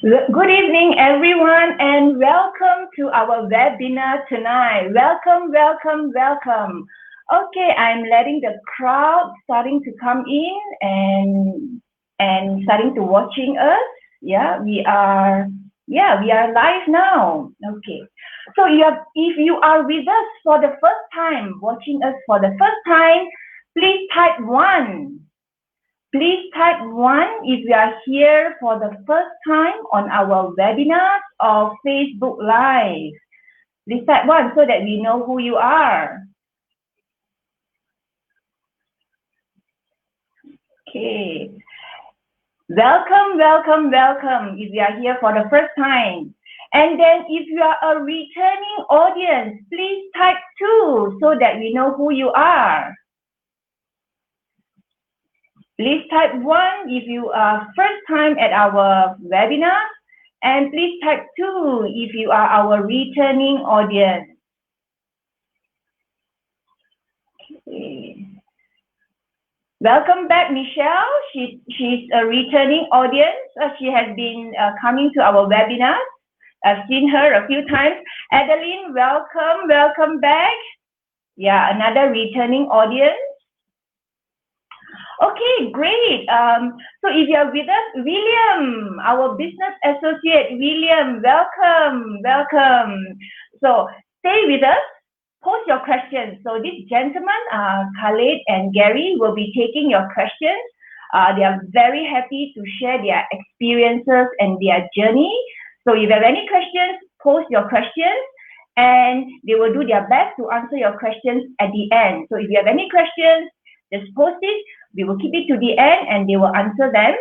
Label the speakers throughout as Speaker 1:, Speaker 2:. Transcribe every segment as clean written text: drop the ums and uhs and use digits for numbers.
Speaker 1: Good evening, everyone, and welcome to our webinar tonight. Welcome, welcome, welcome. Okay, I'm letting the crowd starting to come in and starting to watching us. We are live now. Okay, so if you are with us for the first time, watching us for the first time, please type 1. Please type 1 if you are here for the first time on our webinars or Facebook Live. Please type 1 so that we know who you are. Okay. Welcome, welcome, welcome if you are here for the first time. And then if you are a returning audience, please type 2 so that we know who you are. Please type 1 if you are first time at our webinar, and please type 2 if you are our returning audience. Okay. Welcome back, Michelle. She's a returning audience. She has been coming to our webinars. I've seen her a few times. Adeline, welcome back. Yeah, another returning audience. Okay, great. So if you're with us, William, our business associate, William, welcome. So stay with us, post your questions. So these gentlemen, Khalid and Gary, will be taking your questions. They are very happy to share their experiences and their journey. So if you have any questions, post your questions, and they will do their best to answer your questions at the end. So if you have any questions, just post it. We will keep it to the end and they will answer them.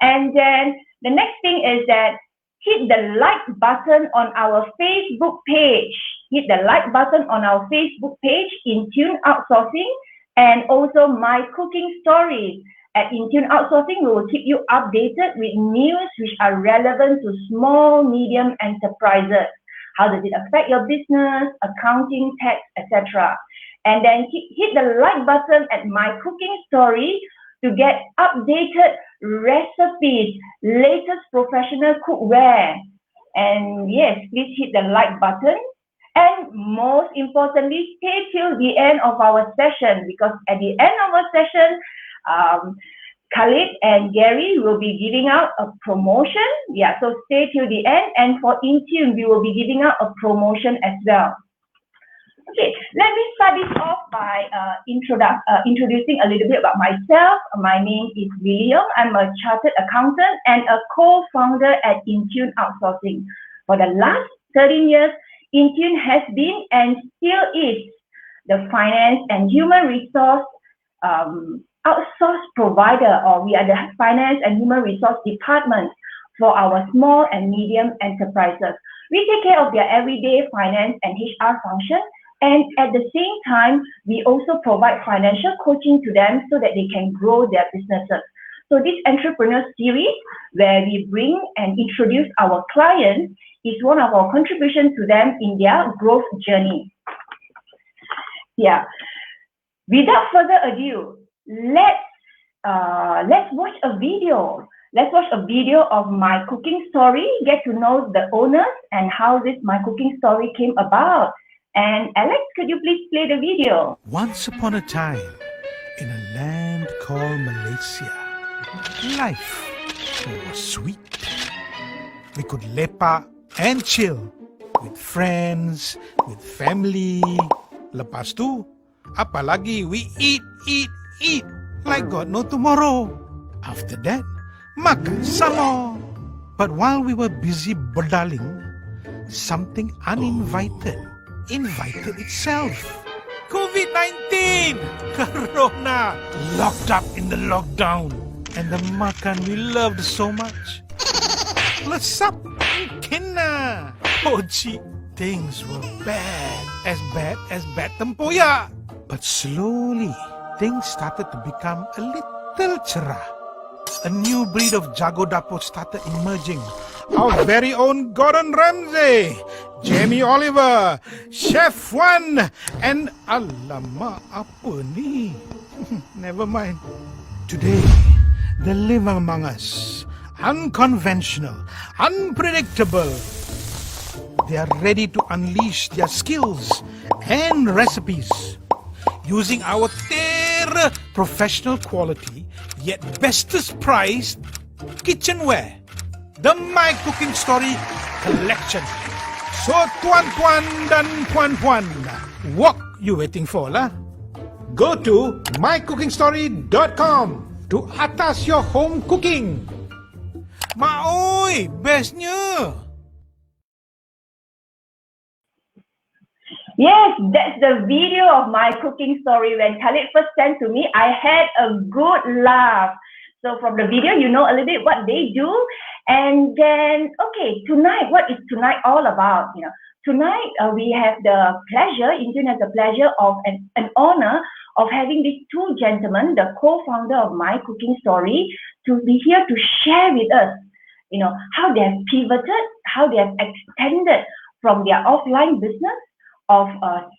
Speaker 1: And then the next thing is that hit the like button on our Facebook page. Hit the like button on our Facebook page, InTune Outsourcing, and also My Cooking Stories. At InTune Outsourcing, we will keep you updated with news which are relevant to small, medium enterprises. How does it affect your business, accounting, tax, etc.? And then hit the like button at My Cooking Story to get updated recipes, latest professional cookware. And yes, please hit the like button. And most importantly, stay till the end of our session, because at the end of our session, Khalid and Gary will be giving out a promotion. Yeah, so stay till the end. And for InTune, we will be giving out a promotion as well. Okay, let me start this off by introducing a little bit about myself. My name is William. I'm a chartered accountant and a co-founder at InTune Outsourcing. For the last 13 years, InTune has been and still is the finance and human resource outsource provider, or we are the finance and human resource department for our small and medium enterprises. We take care of their everyday finance and HR function. And at the same time, we also provide financial coaching to them so that they can grow their businesses. So this entrepreneur series, where we bring and introduce our clients, is one of our contributions to them in their growth journey. Yeah. Without further ado, let's watch a video. Let's watch a video of My Cooking Story, get to know the owners and how this My Cooking Story came about. And Alex, could you please play the video?
Speaker 2: Once upon a time, in a land called Malaysia, life was sweet. We could lepak and chill with friends, with family. Lepas tu, apalagi we eat like God no tomorrow. After that, makan some more. But while we were busy bedaling, something uninvited invited itself. COVID-19! Corona! Locked up in the lockdown. And the makan we loved so much. Let's up! Kina! Oh gee, things were bad as bad tempoyak. But slowly, things started to become a little cerah. A new breed of jago dapur started emerging. Our very own Gordon Ramsay, Jamie Oliver, Chef Wan, and alamak apa ni? Never mind. Today, the limang among us unconventional, unpredictable. They are ready to unleash their skills and recipes using our professional quality yet bestest priced kitchenware, the My Cooking Story collection. So tuan-tuan dan puan-puan, what you waiting for lah? Go to mycookingstory.com to atas your home cooking. Maoi, bestnya.
Speaker 1: Yes, that's the video of my cooking story. When Khalid first sent to me, I had a good laugh. So from the video, you know a little bit what they do. And then, okay, tonight, what is tonight all about? Tonight we have the pleasure, InTune has the pleasure of an honor of having these two gentlemen, the co-founder of My Cooking Story, to be here to share with us, how they have pivoted, how they have extended from their offline business of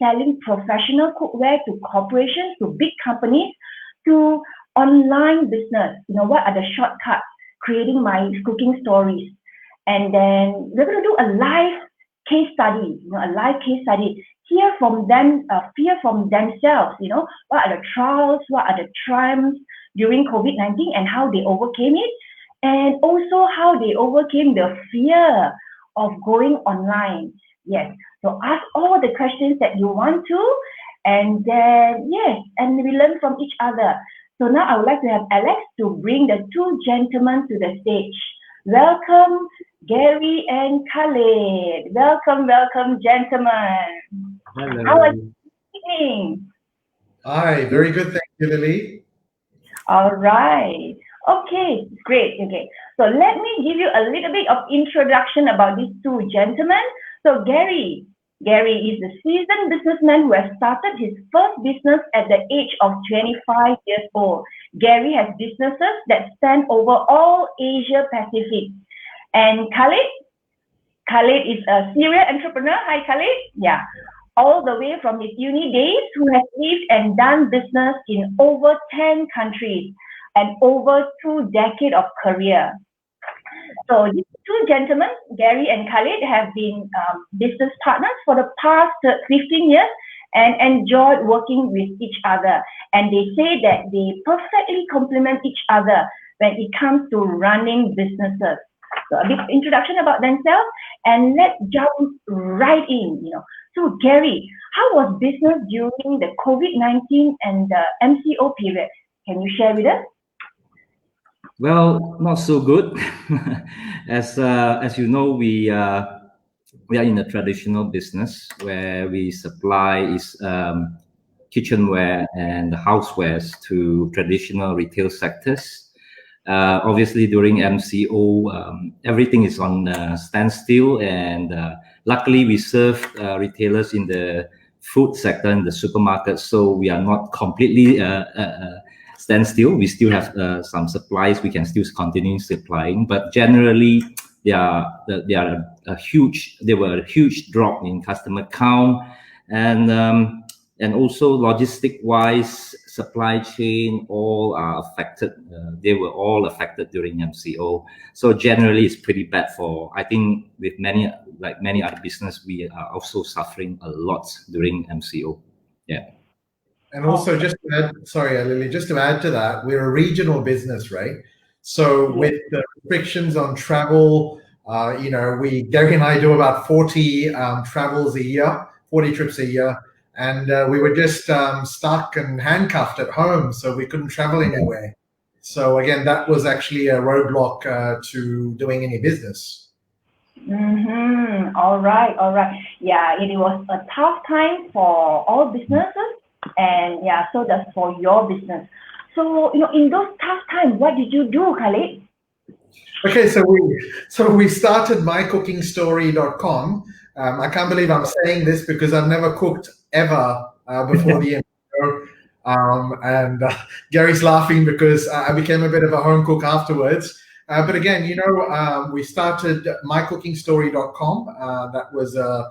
Speaker 1: selling professional cookware to corporations, to big companies, to online business. What are the shortcuts creating my cooking stories? And then we're going to do a live case study, hear from them, hear from themselves, what are the trials, what are the triumphs during COVID-19 and how they overcame it, and also how they overcame the fear of going online. Yes, so ask all the questions that you want to, and then, yes, and we learn from each other. So now I would like to have Alex to bring the two gentlemen to the stage. Welcome, Gary and Khalid. Welcome, welcome, gentlemen.
Speaker 3: Hello.
Speaker 1: How are you doing?
Speaker 3: Hi, very good, thank you, Lily.
Speaker 1: All right. Okay, great. Okay, so let me give you a little bit of introduction about these two gentlemen. So Gary is a seasoned businessman who has started his first business at the age of 25 years old. Gary has businesses that span over all Asia Pacific. And Khalid is a serial entrepreneur. Hi, Khalid. Yeah, all the way from his uni days, who has lived and done business in over 10 countries and over 2 decades of career. So these two gentlemen, Gary and Khalid, have been business partners for the past 15 years and enjoyed working with each other. And they say that they perfectly complement each other when it comes to running businesses. So a big introduction about themselves, and let's jump right in. So Gary, how was business during the COVID-19 and the MCO period? Can you share with us?
Speaker 4: Well, not so good. As you know, we are in a traditional business where we supply kitchenware and housewares to traditional retail sectors. Obviously, during MCO, everything is on standstill, and luckily we serve retailers in the food sector, in the supermarket, so we are not completely standstill. We still have some supplies. We can still continue supplying, but generally, there were a huge drop in customer count, and also logistic-wise, supply chain all are affected. They were all affected during MCO. So generally, it's pretty bad for. I think with many other business, we are also suffering a lot during MCO. Yeah.
Speaker 3: And also, just to add, sorry, Lily, just to add to that, we're a regional business, right? So with the restrictions on travel, Gary and I do about 40 travels a year, 40 trips a year, and we were just stuck and handcuffed at home, so we couldn't travel anywhere. So again, that was actually a roadblock to doing any business.
Speaker 1: All right. Yeah, it was a tough time for all businesses. And yeah, so that's for your business. So, in those tough times, what did you do, Khalid?
Speaker 3: Okay, so we started mycookingstory.com. I can't believe I'm saying this because I've never cooked ever before the intro. And Gary's laughing because I became a bit of a home cook afterwards. But again, we started mycookingstory.com. That was a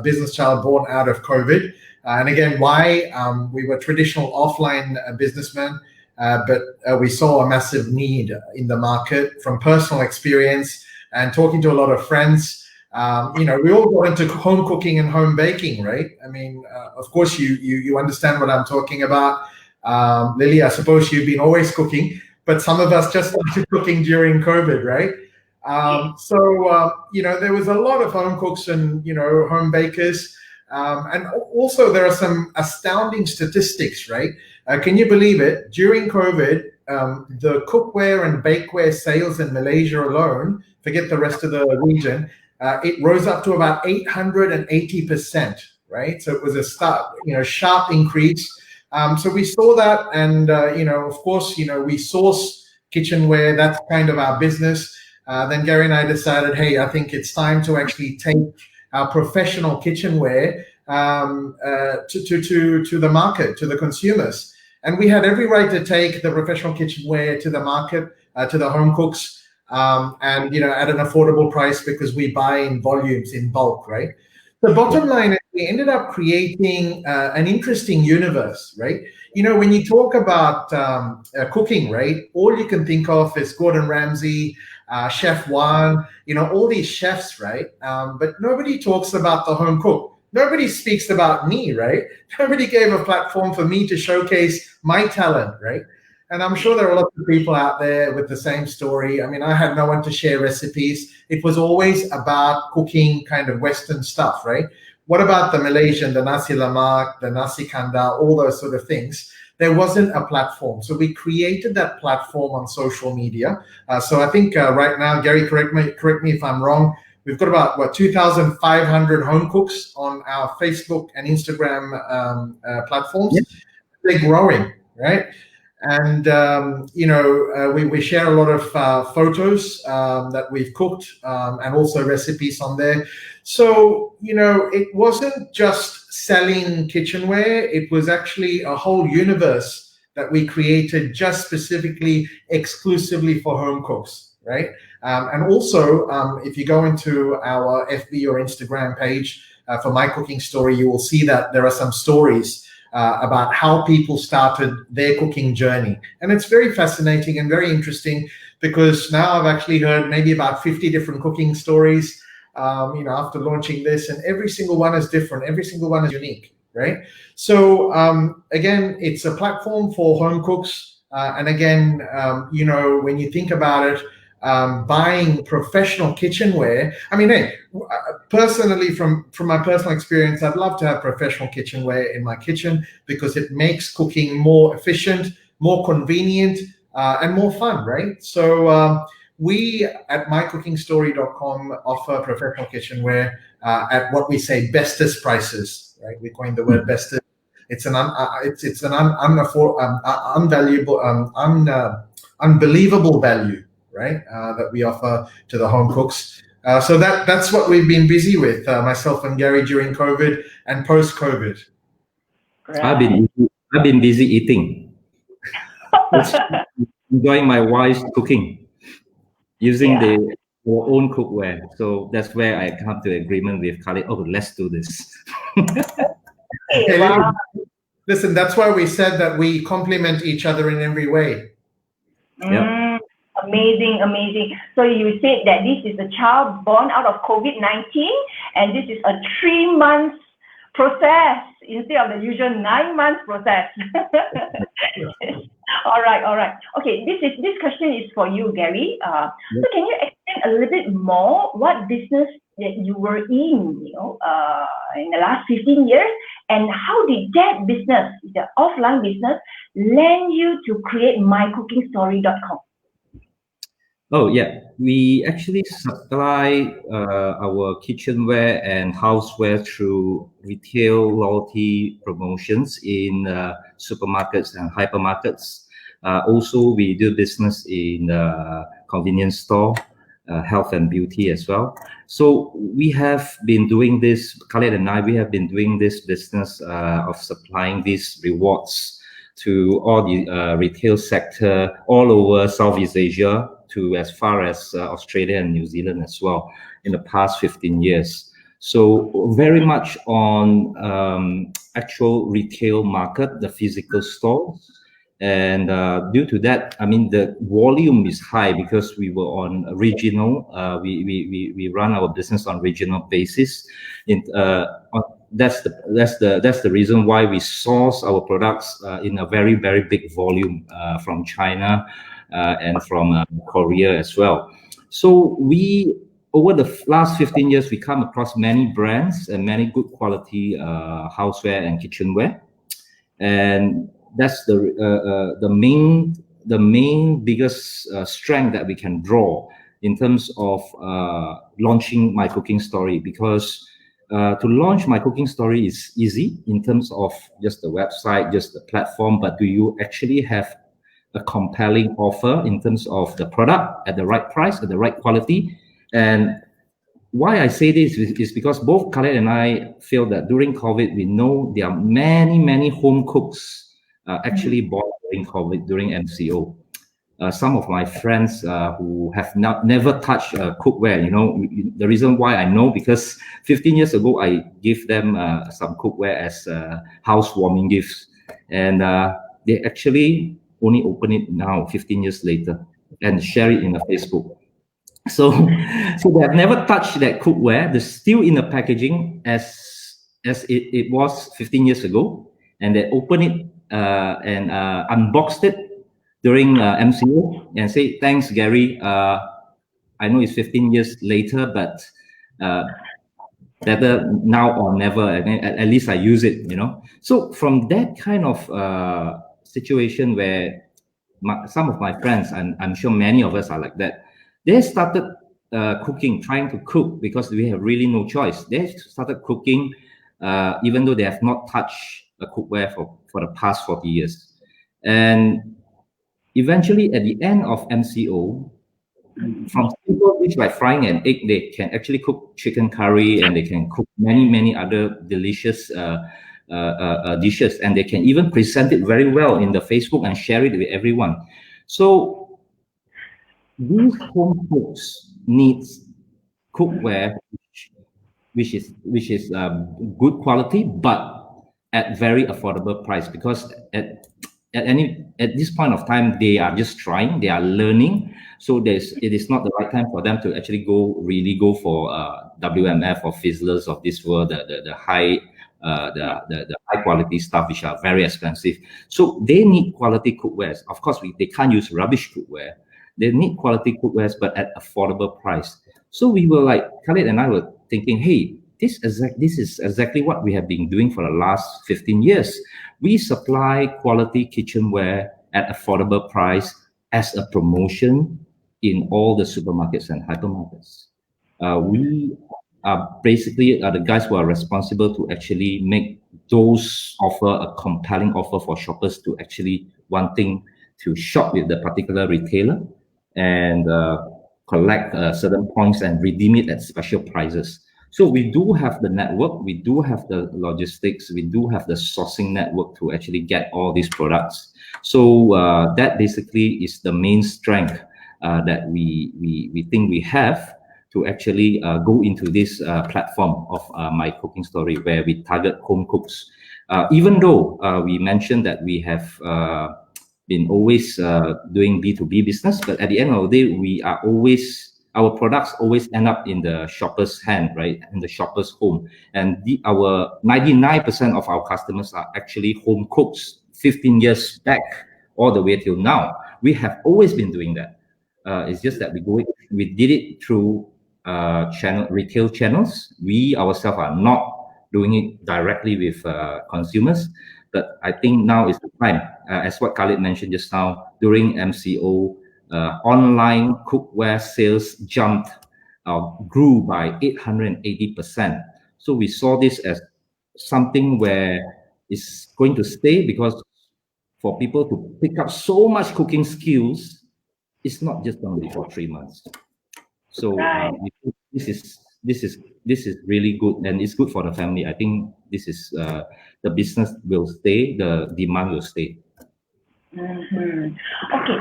Speaker 3: business child born out of COVID. And again, why? We were traditional offline businessmen. but we saw a massive need in the market from personal experience and talking to a lot of friends. We all got into home cooking and home baking, right? I mean, of course, you understand what I'm talking about. Lily, I suppose you've been always cooking, but some of us just started cooking during COVID, right? There was a lot of home cooks and, home bakers. And also there are some astounding statistics, right? Can you believe it? During COVID, the cookware and bakeware sales in Malaysia alone, forget the rest of the region, it rose up to about 880%, right? So it was a sharp increase. So we saw that, and of course, we source kitchenware. That's kind of our business. Then Gary and I decided, hey, I think it's time to actually take our professional kitchenware to the market, to the consumers. And we had every right to take the professional kitchenware to the market, to the home cooks, at an affordable price, because we buy in volumes, in bulk, right? The bottom line is we ended up creating an interesting universe, right? When you talk about cooking, right, all you can think of is Gordon Ramsay, Chef Juan, all these chefs, right? But nobody talks about the home cook. Nobody speaks about me, right? Nobody gave a platform for me to showcase my talent, right? And I'm sure there are lots of people out there with the same story. I mean, I had no one to share recipes. It was always about cooking kind of Western stuff, right? What about the Malaysian, the nasi lemak, the nasi kandar, all those sort of things? There wasn't a platform. So we created that platform on social media. So I think right now, Gary, correct me if I'm wrong, we've got about, 2,500 home cooks on our Facebook and Instagram platforms. Yep. They're growing, right? And, we share a lot of photos that we've cooked and also recipes on there. So, it wasn't just selling kitchenware. It was actually a whole universe that we created just specifically, exclusively for home cooks, right? And also, if you go into our FB or Instagram page for My Cooking Story, you will see that there are some stories about how people started their cooking journey. And it's very fascinating and very interesting, because now I've actually heard maybe about 50 different cooking stories, after launching this, and every single one is different. Every single one is unique, right? So again, it's a platform for home cooks. And again, when you think about it, buying professional kitchenware. I mean, hey, personally, from my personal experience, I'd love to have professional kitchenware in my kitchen, because it makes cooking more efficient, more convenient, and more fun, right? So we at mycookingstory.com offer professional kitchenware at what we say bestest prices, right? We coined the word bestest. It's an unbelievable value, right? That we offer to the home cooks. So that's what we've been busy with, myself and Gary, during COVID and post-COVID.
Speaker 4: Right. I've been busy eating, enjoying my wife's cooking, using our own cookware. So that's where I come to agreement with Khalid. Oh, let's do this.
Speaker 3: Okay, wow. Listen, that's why we said that we complement each other in every way.
Speaker 4: Yep.
Speaker 1: Amazing, amazing. So you said that this is a child born out of COVID-19, and this is a 3-month process instead of the usual 9-month process. All right. Okay, this question is for you, Gary. So can you explain a little bit more what business that you were in, in the last 15 years, and how did that business, the offline business, lend you to create mycookingstory.com?
Speaker 4: Oh yeah, we actually supply our kitchenware and houseware through retail loyalty promotions in supermarkets and hypermarkets. Also, we do business in convenience store, health and beauty as well. So we have been doing this, Khalid and I, we have been doing this business of supplying these rewards to all the retail sector all over Southeast Asia, to as far as Australia and New Zealand as well in the past 15 years. So very much on actual retail market, the physical stores, And due to that, I mean, the volume is high because we were on regional. We run our business on regional basis. That's the reason why we source our products in a very big volume from China and from Korea as well. So over the last 15 years, we come across many brands and many good quality houseware and kitchenware, and that's the main biggest strength that we can draw in terms of launching My Cooking Story, because to launch My Cooking Story is easy in terms of just the website, just the platform, but do you actually have a compelling offer in terms of the product at the right price, at the right quality? And why I say this is because both Khalid and I feel that during COVID, we know there are many home cooks actually born during COVID, during MCO. Some of my friends who have never touched cookware, the reason why I know, because 15 years ago, I gave them some cookware as housewarming gifts. And they actually only open it now, 15 years later, and share it in the Facebook. So they have never touched that cookware. They're still in the packaging as it was 15 years ago, and they open it and unboxed it during MCO and say, "Thanks, Gary. I know it's 15 years later, but better now or never. At least I use it." So from that kind of situation where some of my friends, and I'm sure many of us are like that, they started cooking, trying to cook because we have really no choice. They started cooking even though they have not touched a cookware for the past 40 years. And eventually, at the end of MCO, from simple dish like frying an egg, they can actually cook chicken curry, and they can cook many other delicious dishes, and they can even present it very well in the Facebook and share it with everyone. So these home cooks needs cookware which is good quality but at very affordable price, because at this point of time they are just trying, they are learning. So it is not the right time for them to actually really go for WMF or Fizzlers of this world, the high quality stuff which are very expensive. So they need quality cookwares. Of course, they can't use rubbish cookware. They need quality cookwares, but at affordable price. So we were like, Khalid and I were thinking, hey, this is exactly what we have been doing for the last 15 years. We supply quality kitchenware at affordable price as a promotion in all the supermarkets and hypermarkets. We are basically the guys who are responsible to actually make those offer a compelling offer for shoppers to actually wanting to shop with the particular retailer and collect certain points and redeem it at special prices. So we do have the network, we do have the logistics, we do have the sourcing network to actually get all these products. So that basically is the main strength that we think we have to actually go into this platform of My Cooking Story, where we target home cooks. Even though we mentioned that we have been always doing B2B business, but at the end of the day, our products always end up in the shopper's hand, right? In the shopper's home. And our 99% of our customers are actually home cooks 15 years back, all the way till now. We have always been doing that. It's just that we did it through retail channels. We ourselves are not doing it directly with consumers. But I think now is the time, as what Khalid mentioned just now, during MCO, online cookware sales grew by 880%. So we saw this as something where it's going to stay, because for people to pick up so much cooking skills, it's not just only for 3 months. So this is really good, and it's good for the family. I think this is the business will stay, the demand will stay.
Speaker 1: Okay,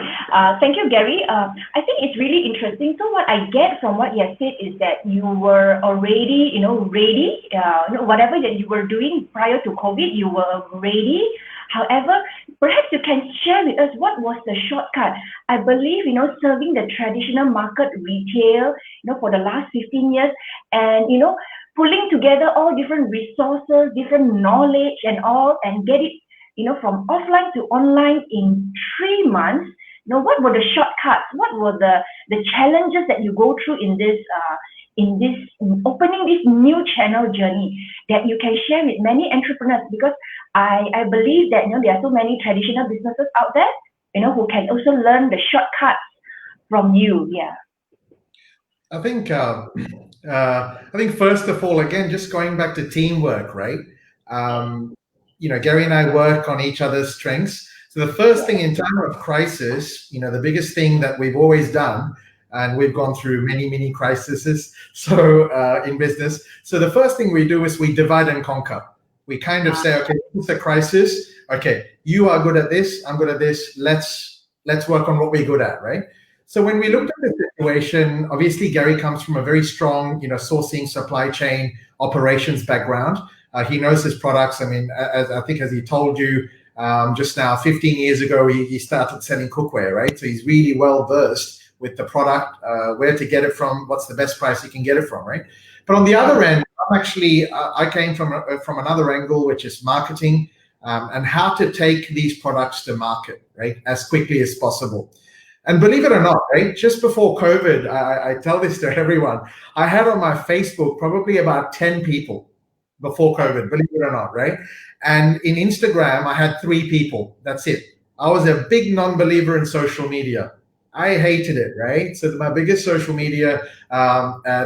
Speaker 1: thank you, Gary. I think it's really interesting. So what I get from what you have said is that you were already, ready. Whatever that you were doing prior to COVID, you were ready. However, perhaps you can share with us what was the shortcut. I believe, serving the traditional market retail, for the last 15 years, and, pulling together all different resources, different knowledge and all, and get it, from offline to online in 3 months. What were the shortcuts? What were the challenges that you go through in this opening this new channel journey that you can share with many entrepreneurs? Because I believe that there are so many traditional businesses out there, who can also learn the shortcuts from you. Yeah.
Speaker 3: I think first of all, again, just going back to teamwork, right? Gary and I work on each other's strengths. So the first thing in time of crisis, the biggest thing that we've always done, and we've gone through many, many crises, in business. So the first thing we do is we divide and conquer. We kind of say, okay, it's a crisis. Okay, you are good at this, I'm good at this. Let's work on what we're good at, right? So when we looked at the situation, obviously Gary comes from a very strong, sourcing, supply chain, operations background. He knows his products. I mean, as he told you just now, 15 years ago, he started selling cookware, right? So he's really well versed with the product, where to get it from, what's the best price you can get it from, right? But on the other end, I came from another angle, which is marketing, and how to take these products to market, right, as quickly as possible. And believe it or not, right, just before COVID, I tell this to everyone, I had on my Facebook probably about 10 people before COVID, believe it or not, right? And in Instagram, I had 3 people. That's it. I was a big non-believer in social media. I hated it, right? So my biggest social media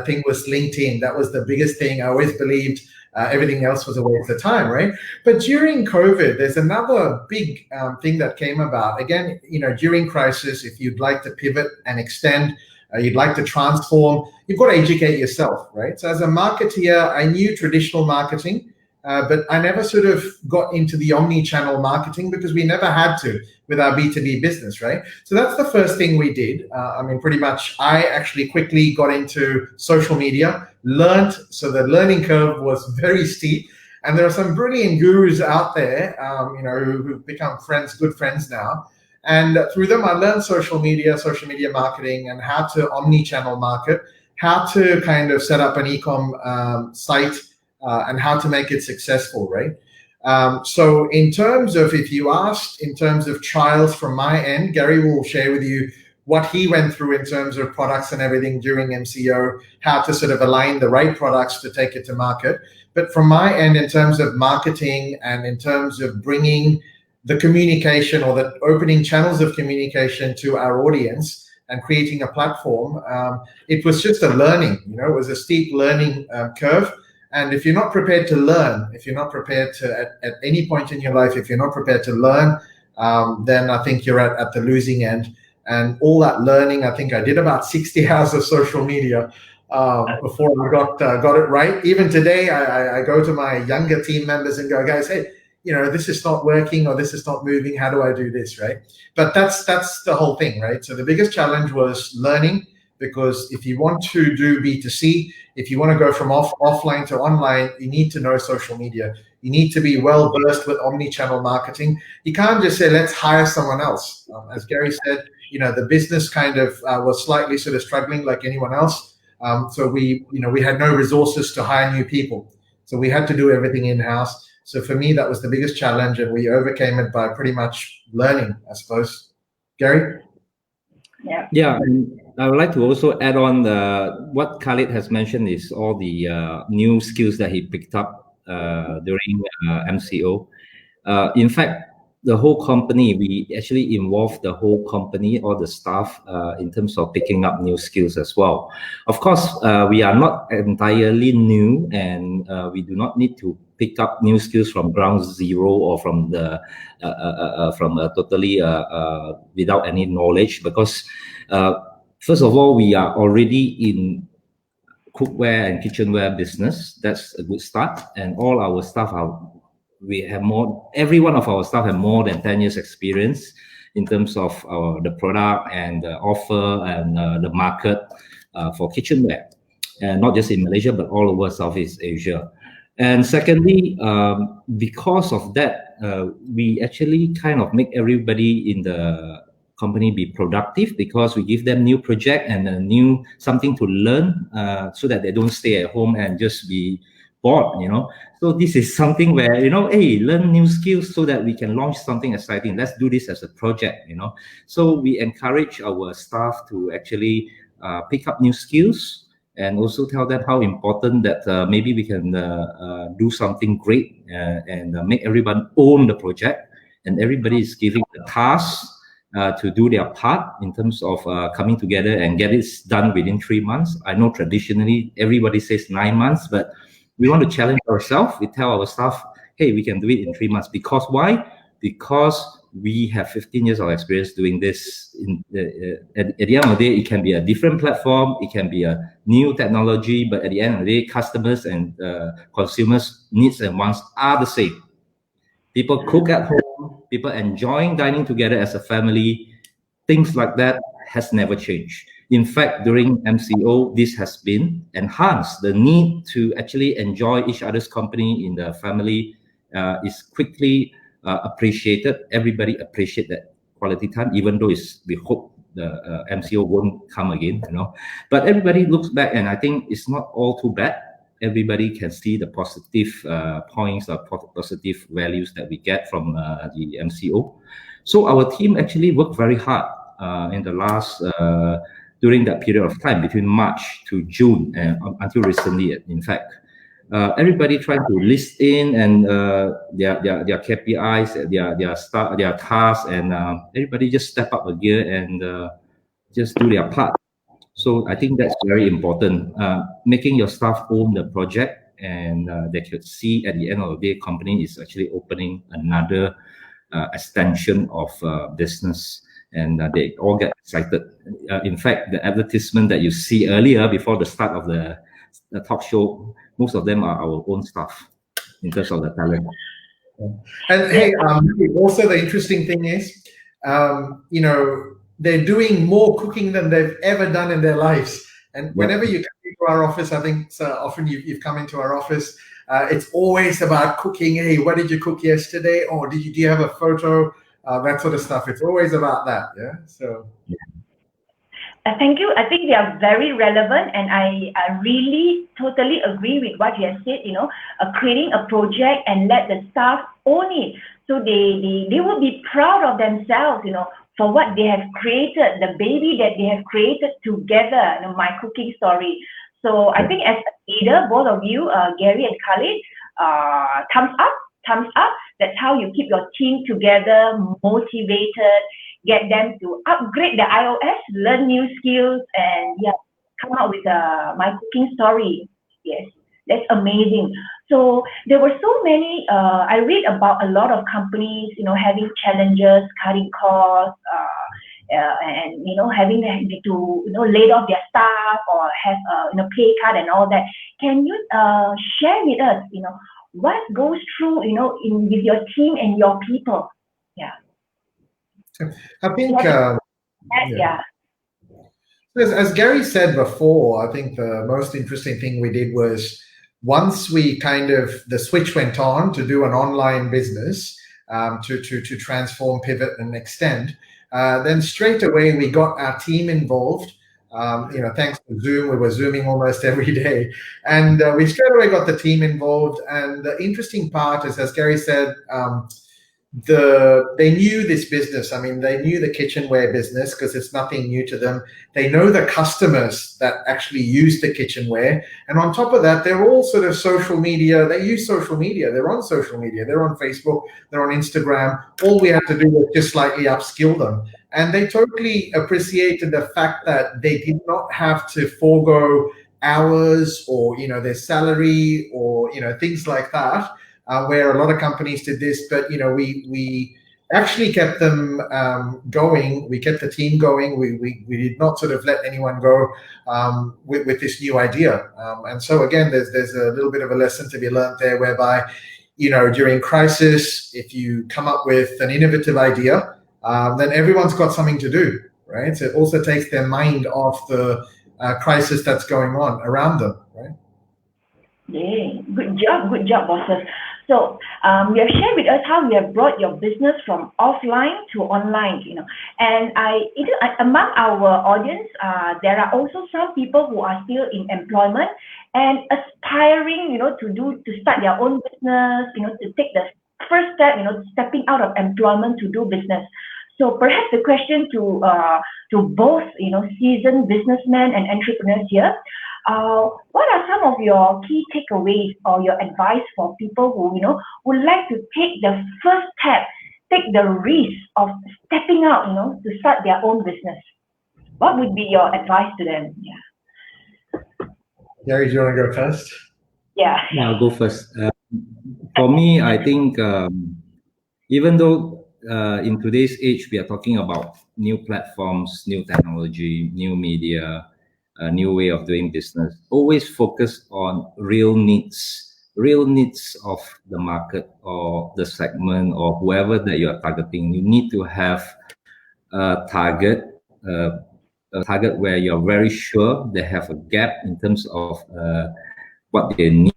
Speaker 3: thing was LinkedIn. That was the biggest thing. I always believed everything else was a waste of time, right? But during COVID, there's another big thing that came about. Again, during crisis, if you'd like to pivot and extend, you'd like to transform, you've got to educate yourself, right? So as a marketeer, I knew traditional marketing, but I never sort of got into the omni-channel marketing because we never had to with our B2B business, right? So that's the first thing we did. Pretty much I actually quickly got into social media, learned, so the learning curve was very steep. And there are some brilliant gurus out there, who've become good friends now. And through them, I learned social media marketing, and how to omni-channel market, how to kind of set up an e-com site, and how to make it successful, right? So in terms of, if you asked in terms of trials from my end, Gary will share with you what he went through in terms of products and everything during MCO, how to sort of align the right products to take it to market. But from my end, in terms of marketing and in terms of bringing the communication or the opening channels of communication to our audience and creating a platform, it was just a learning, it was a steep learning curve. And if you're not prepared to learn, if you're not prepared to, at any point in your life, if you're not prepared to learn, then I think you're at the losing end. And all that learning, I think I did about 60 hours of social media before I got it right. Even today, I go to my younger team members and go, guys, hey, this is not working or this is not moving. How do I do this, right? But that's the whole thing, right? So the biggest challenge was learning, because if you want to do B2C, if you want to go from offline to online, you need to know social media. You need to be well versed with omni-channel marketing. You can't just say, let's hire someone else. As Gary said, the business kind of was slightly sort of struggling like anyone else. So we had no resources to hire new people. So we had to do everything in-house. So for me, that was the biggest challenge, and we overcame it by pretty much learning, I suppose. Gary?
Speaker 4: Yeah, and I would like to also add on what Khalid has mentioned is all the new skills that he picked up during MCO. In fact, the whole company, we actually involved the whole company, all the staff, in terms of picking up new skills as well. Of course, we are not entirely new, and we do not need to pick up new skills from ground zero or from totally without any knowledge, because first of all, we are already in cookware and kitchenware business. That's a good start, and all our staff every one of our staff have more than 10 years experience in terms of the product and the offer and the market for kitchenware, and not just in Malaysia but all over Southeast Asia. And secondly, because of that, we actually kind of make everybody in the company be productive, because we give them new project and a new something to learn, so that they don't stay at home and just be bored, you know. So this is something where, you know, hey, learn new skills so that we can launch something exciting. Let's do this as a project, you know. So we encourage our staff to actually pick up new skills, and also tell them how important that maybe we can do something great, and make everyone own the project, and everybody is giving the task to do their part in terms of coming together and get it done within 3 months. I know traditionally everybody says 9 months, but we want to challenge ourselves. We tell our staff, hey, we can do it in 3 months. Because why? Because we have 15 years of experience doing this. At the end of the day, it can be a different platform, it can be a new technology, but at the end of the day, customers and consumers' needs and wants are the same. People cook at home, people enjoying dining together as a family, things like that has never changed. In fact, during MCO, this has been enhanced. The need to actually enjoy each other's company in the family is quickly appreciated. Everybody appreciate that quality time, even though we hope the MCO won't come again, you know. But everybody looks back, and I think it's not all too bad. Everybody can see the positive points or positive values that we get from the MCO. So our team actually worked very hard in the last during that period of time between March to June, until recently, in fact. Everybody trying to list in and their KPIs, their tasks, and everybody just step up a gear and just do their part. So I think that's very important. Making your staff own the project, and they could see at the end of the day, company is actually opening another extension of business, and they all get excited. In fact, the advertisement that you see earlier before the start of the talk show, most of them are our own staff in terms of the talent.
Speaker 3: And hey, also the interesting thing is, you know, they're doing more cooking than they've ever done in their lives. And whenever you come into our office, I think so often you've come into our office, it's always about cooking. Hey, what did you cook yesterday? Or do you have a photo? That sort of stuff. It's always about that. Yeah. So.
Speaker 1: Thank you. I think they are very relevant, and I really totally agree with what you have said. You know, creating a project and let the staff own it, so they will be proud of themselves. You know, for what they have created, the baby that they have created together. You know, my cooking story. So I think as a leader, both of you, Gary and Khalid, thumbs up, thumbs up. That's how you keep your team together, motivated. Get them to upgrade the iOS, learn new skills, and yeah, come up with my cooking story. Yes, that's amazing. So there were so many. I read about a lot of companies, you know, having challenges, cutting costs, and you know, having to lay off their staff or have pay cut and all that. Can you share with us, you know, what goes through, you know, with your team and your people? Yeah.
Speaker 3: I think,
Speaker 1: yeah.
Speaker 3: As Gary said before, I think the most interesting thing we did was, once we the switch went on to do an online business, to transform, pivot, and extend, then straight away we got our team involved. You know, thanks to Zoom, we were Zooming almost every day, and we straight away got the team involved. And the interesting part is, as Gary said, they knew this business. I mean, they knew the kitchenware business because it's nothing new to them. They know the customers that actually use the kitchenware. And on top of that, they're all sort of social media. They use social media. They're on social media. They're on Facebook. They're on Instagram. All we had to do was just slightly upskill them. And they totally appreciated the fact that they did not have to forego hours or, you know, their salary or, you know, things like that. Where a lot of companies did this, but you know, we actually kept them going. We kept the team going. We did not sort of let anyone go with this new idea. And so again, there's a little bit of a lesson to be learned there, whereby, you know, during crisis, if you come up with an innovative idea, then everyone's got something to do, right? So it also takes their mind off the crisis that's going on around them, right?
Speaker 1: Yeah, good job, bosses. So you have shared with us how you have brought your business from offline to online, and among our audience, there are also some people who are still in employment and aspiring, to start their own business, to take the first step, stepping out of employment to do business. So perhaps the question to both, seasoned businessmen and entrepreneurs here. What are some of your key takeaways or your advice for people who would like to take the first step, take the risk of stepping out, to start their own business? What would be your advice to them? Yeah.
Speaker 3: Gary, do you want to go first?
Speaker 1: Yeah.
Speaker 4: I'll go first. For me, I think even though in today's age we are talking about new platforms, new technology, new media, a new way of doing business, always focus on real needs of the market or the segment or whoever that you are targeting. You need to have a target where you're very sure they have a gap in terms of what they need.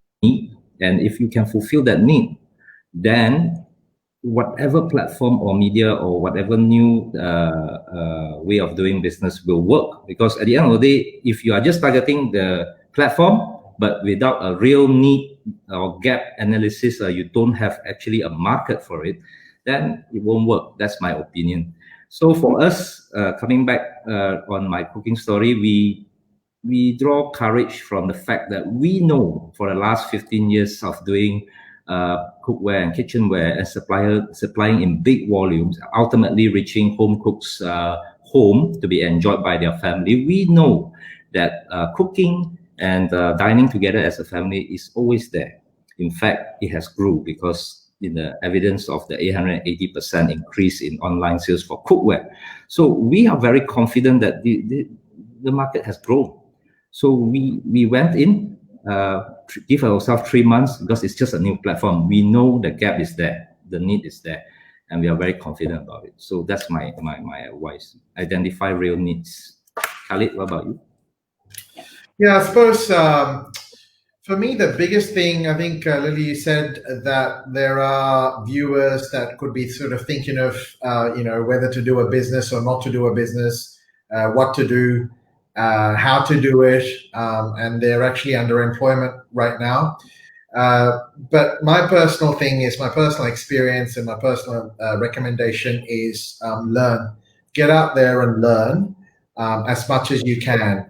Speaker 4: And if you can fulfill that need, then whatever platform or media or whatever new way of doing business will work. Because at the end of the day, if you are just targeting the platform, but without a real need or gap analysis, you don't have actually a market for it, then it won't work. That's my opinion. So for us, coming back on my cooking story, we draw courage from the fact that we know for the last 15 years of doing cookware and kitchenware and supplying in big volumes, ultimately reaching home cooks' home to be enjoyed by their family. We know that cooking and dining together as a family is always there. In fact, it has grew because in the evidence of the 880% increase in online sales for cookware. So we are very confident that the market has grown. So we went in, give ourselves 3 months because it's just a new platform. We know the gap is there, the need is there, and we are very confident about it. So that's my advice. Identify real needs. Khalid, what about you?
Speaker 3: Yeah, I suppose for me, the biggest thing, I think Lily said that there are viewers that could be sort of thinking of, whether to do a business or not to do a business, what to do, how to do it, and they're actually under employment right now. But my personal thing is, my personal experience and my personal recommendation is learn. Get out there and learn as much as you can.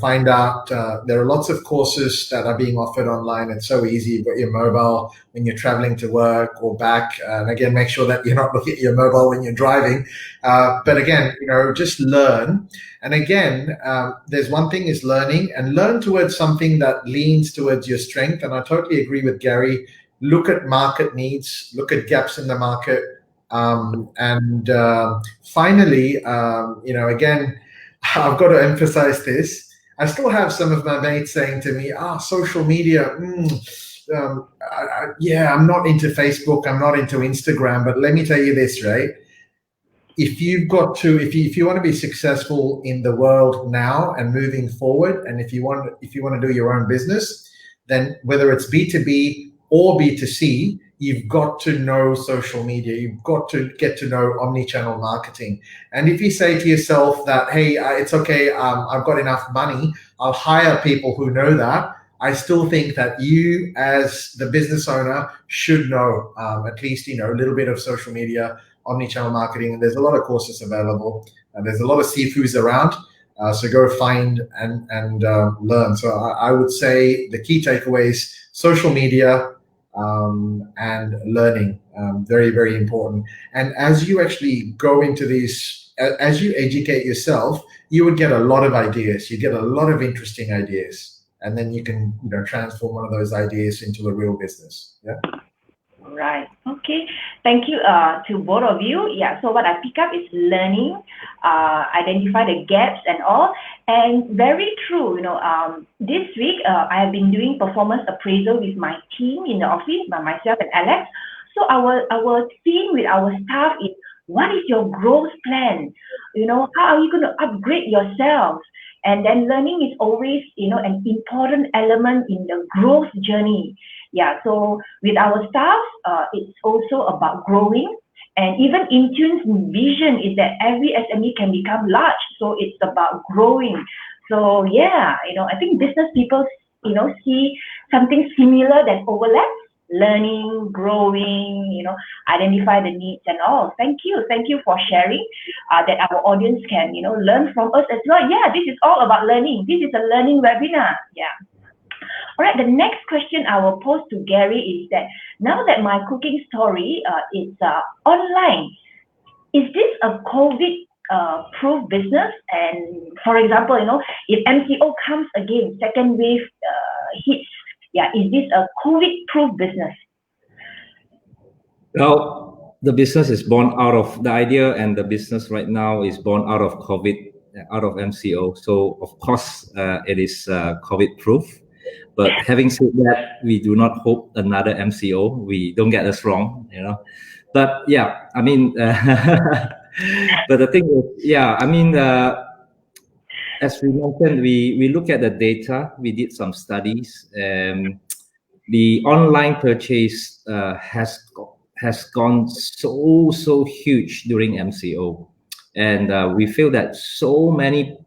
Speaker 3: Find out, there are lots of courses that are being offered online. It's so easy. You've got your mobile when you're traveling to work or back. And again, make sure that you're not looking at your mobile when you're driving. But again, just learn. And again, there's one thing is learning, and learn towards something that leans towards your strength. And I totally agree with Gary. Look at market needs, look at gaps in the market. And finally, again, I've got to emphasize this. I still have some of my mates saying to me, social media, I'm not into Facebook, I'm not into Instagram, but let me tell you this, right? If you want to be successful in the world now and moving forward, and if you want to do your own business, then whether it's B2B or B2C, you've got to know social media. You've got to get to know omni-channel marketing. And if you say to yourself that, hey, it's okay, I've got enough money, I'll hire people who know that, I still think that you as the business owner should know at least, a little bit of social media, omni-channel marketing. And there's a lot of courses available. And there's a lot of CFUs around. So go find and learn. So I would say the key takeaways: social media, and learning, very, very important. And as you actually go into these, as you educate yourself, you would get a lot of ideas. You get a lot of interesting ideas, and then you can transform one of those ideas into a real business. Yeah.
Speaker 1: Right. Okay. Thank you to both of you. Yeah. So what I pick up is learning, identify the gaps and all. And very true. This week I have been doing performance appraisal with my team in the office, by myself and Alex. So our theme with our staff is, what is your growth plan? How are you going to upgrade yourselves? And then learning is always, an important element in the growth journey. Yeah, so with our staff, it's also about growing. And even InTune's vision is that every SME can become large. So it's about growing. So yeah, I think business people, see something similar that overlaps, learning, growing, identify the needs and all. Thank you for sharing that our audience can, learn from us as well. Yeah, this is all about learning. This is a learning webinar. Yeah. All right, the next question I will pose to Gary is that now that my cooking story is online, is this a COVID-proof business? And for example, if MCO comes again, second wave hits, yeah, is this a COVID-proof business?
Speaker 4: Well, the business is born out of the idea, and the business right now is born out of COVID, out of MCO. So of course, it is COVID-proof. But having said that, we do not hope another MCO. We don't get us wrong, But yeah, I mean, but the thing is, yeah, I mean, as we mentioned, we look at the data. We did some studies, and the online purchase has gone so huge during MCO, and we feel that so many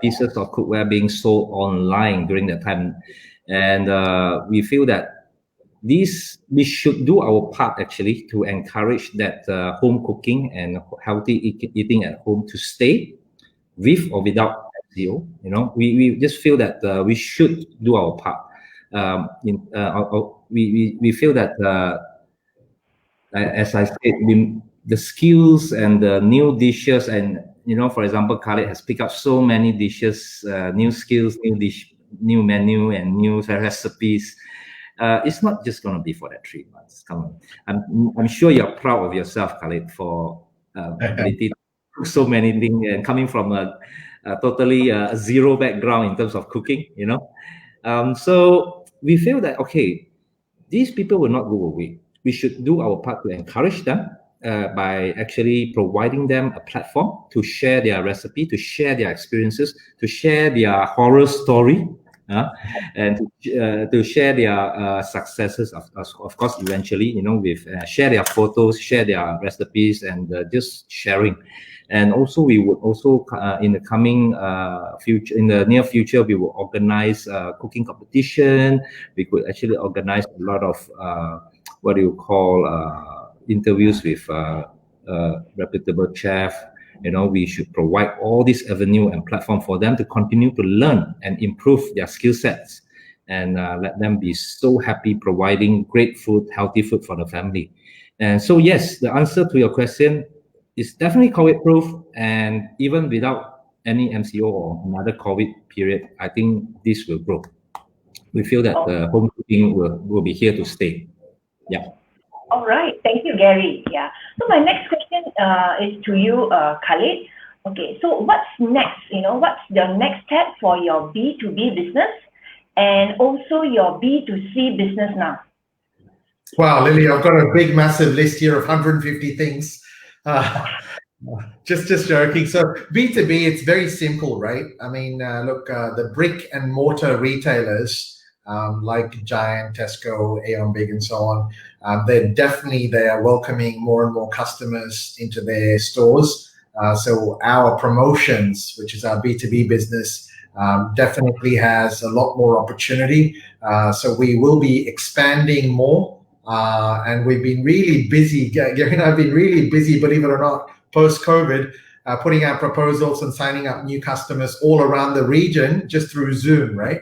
Speaker 4: pieces of cookware being sold online during that time, and we feel that we should do our part actually to encourage that home cooking and healthy eating at home to stay with or without MCO. We just feel that we should do our part. We feel that as I said, the skills and the new dishes, and for example, Khalid has picked up so many dishes, new skills, new menu, and new recipes. It's not just going to be for that 3 months. Come on, I'm sure you're proud of yourself, Khalid, for ability to cook so many things and coming from a totally zero background in terms of cooking. So we feel that okay, these people will not go away. We should do our part to encourage them by actually providing them a platform to share their recipe, to share their experiences, to share their horror story, and to share their successes, of course, eventually, with share their photos, share their recipes, and just sharing. And also, we would also in the coming future, in the near future, we will organize cooking competition. We could actually organize a lot of what do you call interviews with reputable chef. We should provide all this avenue and platform for them to continue to learn and improve their skill sets, and let them be so happy providing great food, healthy food for the family. And so yes, the answer to your question is definitely COVID-proof, and even without any MCO or another COVID period, I think this will grow. We feel that the home cooking will be here to stay. Yeah.
Speaker 1: All right. Thank you, Gary. Yeah. So my next question is to you, Khalid. Okay. So what's next? What's the next step for your B2B business and also your B2C business now?
Speaker 3: Wow, Lily, I've got a big, massive list here of 150 things. Just joking. So B2B, it's very simple, right? I mean, look, the brick and mortar retailers like Giant, Tesco, Aeon Big, and so on, they are welcoming more and more customers into their stores. So our promotions, which is our B2B business, definitely has a lot more opportunity. So we will be expanding more. And we've been really busy. Gary and I have been really busy, believe it or not, post-COVID, putting out proposals and signing up new customers all around the region just through Zoom, right?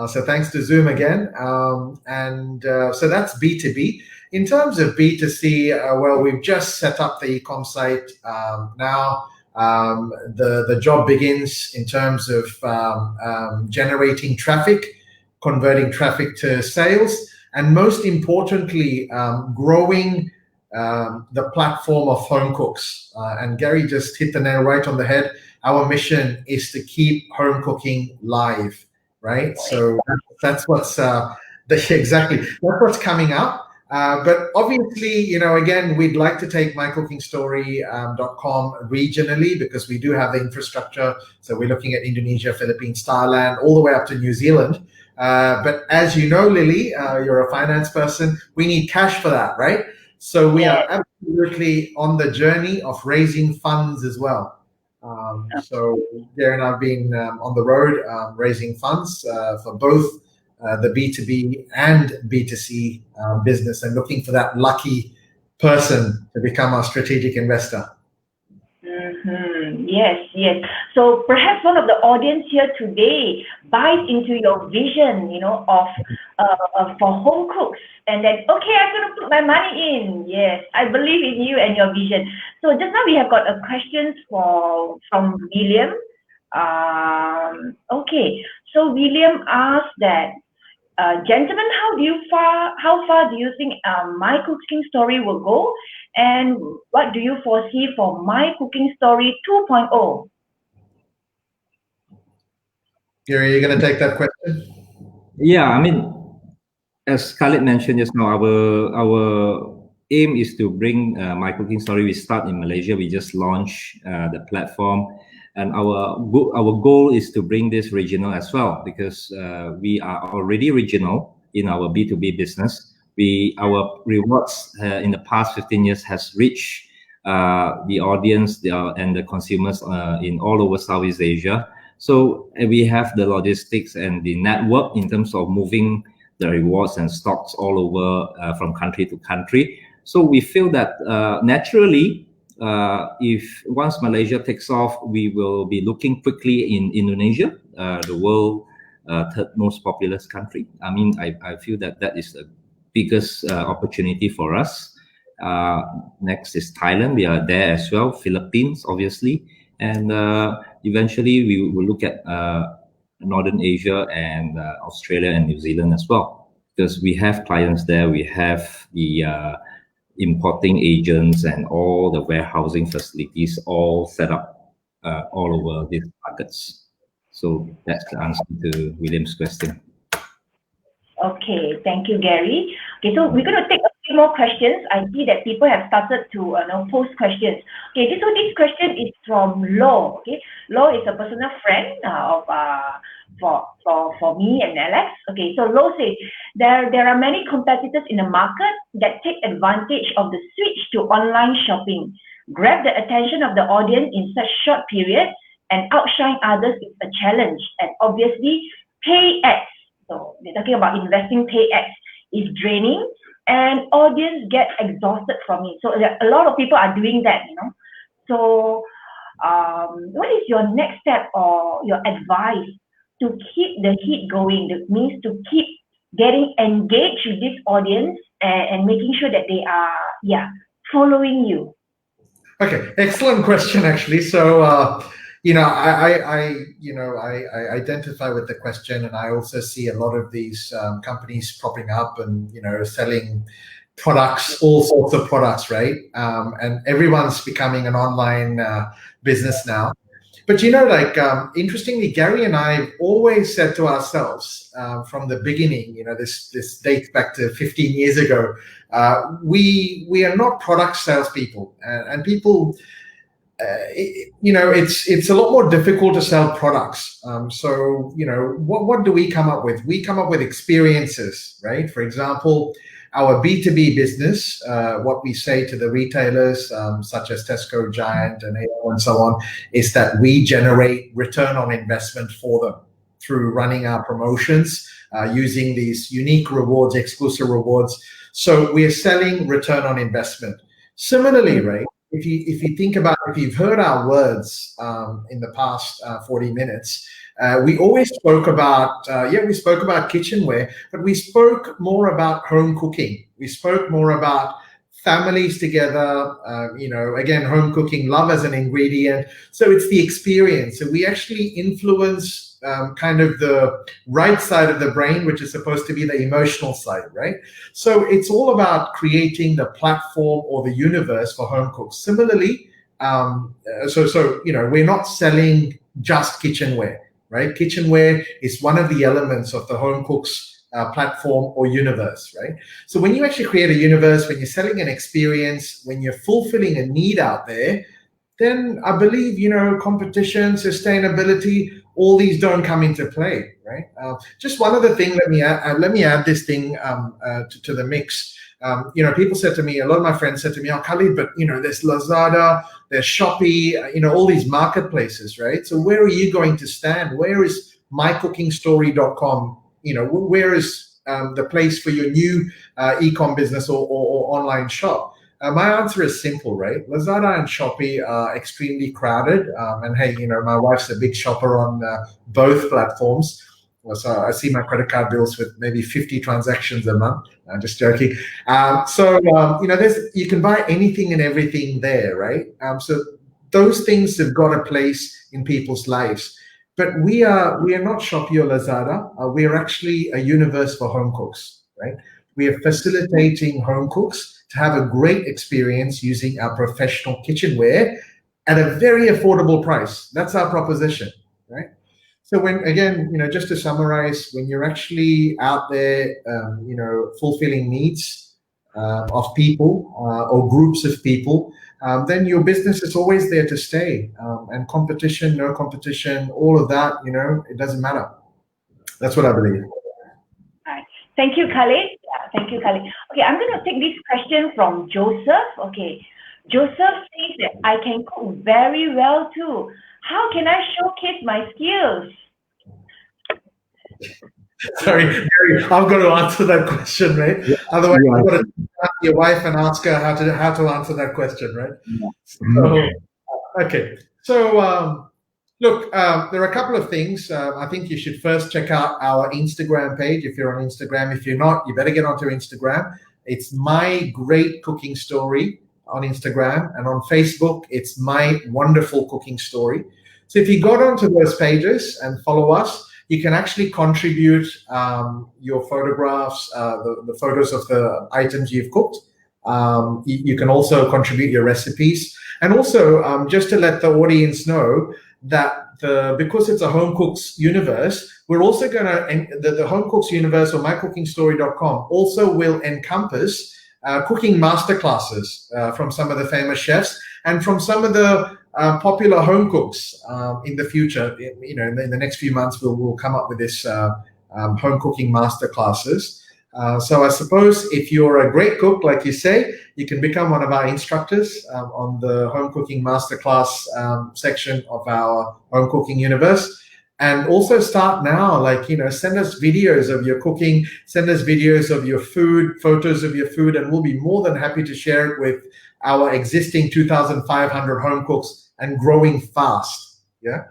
Speaker 3: So thanks to Zoom again. So that's B2B. In terms of B2C, well, we've just set up the e-com site. Now the job begins in terms of generating traffic, converting traffic to sales, and most importantly, growing the platform of home cooks. And Gary just hit the nail right on the head. Our mission is to keep home cooking live, right? So that's what's exactly, that's what's coming up. But obviously, again, we'd like to take mycookingstory.com regionally because we do have the infrastructure. So we're looking at Indonesia, Philippines, Thailand, all the way up to New Zealand. But as you know, Lily, you're a finance person. We need cash for that, right? So we are absolutely on the journey of raising funds as well. So Gary and I have been on the road raising funds for both the B2B and B2C business, and looking for that lucky person to become our strategic investor.
Speaker 1: Yes. So perhaps one of the audience here today buys into your vision, of for home cooks, and then I'm going to put my money in. Yes, I believe in you and your vision. So just now we have got a question from William. So William asked that, gentlemen, how far do you think My Cooking Story will go, and what do you foresee for My Cooking Story 2.0?
Speaker 3: Gary, are you going to take that question?
Speaker 4: Yeah, I mean, as Khalid mentioned just now, our aim is to bring My Cooking Story. We start in Malaysia. We just launched the platform. And our goal is to bring this regional as well, because we are already regional in our B2B business. Our rewards in the past 15 years has reached the audience and the consumers in all over Southeast Asia. So we have the logistics and the network in terms of moving the rewards and stocks all over from country to country. So we feel that naturally, if once Malaysia takes off, we will be looking quickly in Indonesia, the world third most populous country. I mean, I feel that is the biggest opportunity for us. Next is Thailand. We are there as well. Philippines, obviously, and eventually we will look at Northern Asia and Australia and New Zealand as well, because we have clients there. We have the importing agents and all the warehousing facilities all set up all over these markets. So that's the answer to William's question.
Speaker 1: Okay, thank you, Gary. Okay, so we're going to take a few more questions. I see that people have started to post questions. Okay, so this question is from Lo. Okay, Lo is a personal friend for me and Alex. Okay, so Lo says there are many competitors in the market that take advantage of the switch to online shopping, grab the attention of the audience in such short periods, and outshine others is a challenge. And obviously, pay ads. So they're talking about investing pay ads is draining, and audience get exhausted from it. So a lot of people are doing that, So what is your next step or your advice to keep the heat going? That means to keep getting engaged with this audience and making sure that they are following you.
Speaker 3: Okay, excellent question, actually. So I identify with the question, and I also see a lot of these companies popping up and selling products, all sorts of products, right? And everyone's becoming an online business now. But interestingly, Gary and I have always said to ourselves from the beginning, this dates back to 15 years ago, we are not product salespeople, and people. It's a lot more difficult to sell products. So what do we come up with? We come up with experiences, right? For example, our B2B business, what we say to the retailers, such as Tesco, Giant, and AO, and so on, is that we generate return on investment for them through running our promotions, using these unique rewards, exclusive rewards. So we are selling return on investment. Similarly, right? If you think about, if you've heard our words in the past 40 minutes, we always spoke about, we spoke about kitchenware, but we spoke more about home cooking. We spoke more about families together, again, home cooking, love as an ingredient. So it's the experience. So we actually influence kind of the right side of the brain, which is supposed to be the emotional side, right? So it's all about creating the platform or the universe for home cooks. Similarly, we're not selling just kitchenware, right? Kitchenware is one of the elements of the home cook's platform or universe, right? So when you actually create a universe, when you're selling an experience, when you're fulfilling a need out there, then I believe, competition, sustainability, all these don't come into play, right? Just one other thing, let me add this thing to the mix. People said to me, a lot of my friends said to me, "Oh, Khalid, but there's Lazada, there's Shopee, all these marketplaces, right? So where are you going to stand? Where is mycookingstory.com? Where is the place for your new e-com business or online shop?" My answer is simple, right? Lazada and Shopee are extremely crowded. And hey, my wife's a big shopper on both platforms. So I see my credit card bills with maybe 50 transactions a month. I'm just joking. You can buy anything and everything there, right? So those things have got a place in people's lives. But we are not Shopee or Lazada. We are actually a universe for home cooks, right? We are facilitating home cooks to have a great experience using our professional kitchenware at a very affordable price. That's our proposition, right? So just to summarize, when you're actually out there, fulfilling needs of people or groups of people, then your business is always there to stay. And competition, no competition, all of that, it doesn't matter. That's what I believe.
Speaker 1: Right. Thank you, Khalid. Thank you, Khalid. Okay, I'm going to take this question from Joseph. Okay, Joseph says that I can cook very well too. How can I showcase my skills?
Speaker 3: Sorry, Gary, I've got to answer that question, right? Yeah. Otherwise, you've got to ask your wife and ask her how to answer that question, right? Yeah. So, look, there are a couple of things. I think you should first check out our Instagram page if you're on Instagram. If you're not, you better get onto Instagram. It's My Great Cooking Story on Instagram, and on Facebook, it's My Wonderful Cooking Story. So if you got onto those pages and follow us, you can actually contribute your photographs, the photos of the items you've cooked. You can also contribute your recipes. And also, just to let the audience know that because it's a home cooks universe, we're also going to, the home cooks universe or mycookingstory.com also will encompass cooking masterclasses from some of the famous chefs and from some of the popular home cooks in the future. In the next few months, we'll come up with this home cooking masterclasses. So I suppose if you're a great cook, like you say, you can become one of our instructors on the home cooking masterclass section of our home cooking universe. And also start now, send us videos of your cooking, send us videos of your food, photos of your food, and we'll be more than happy to share it with our existing 2,500 home cooks and growing fast. Yeah.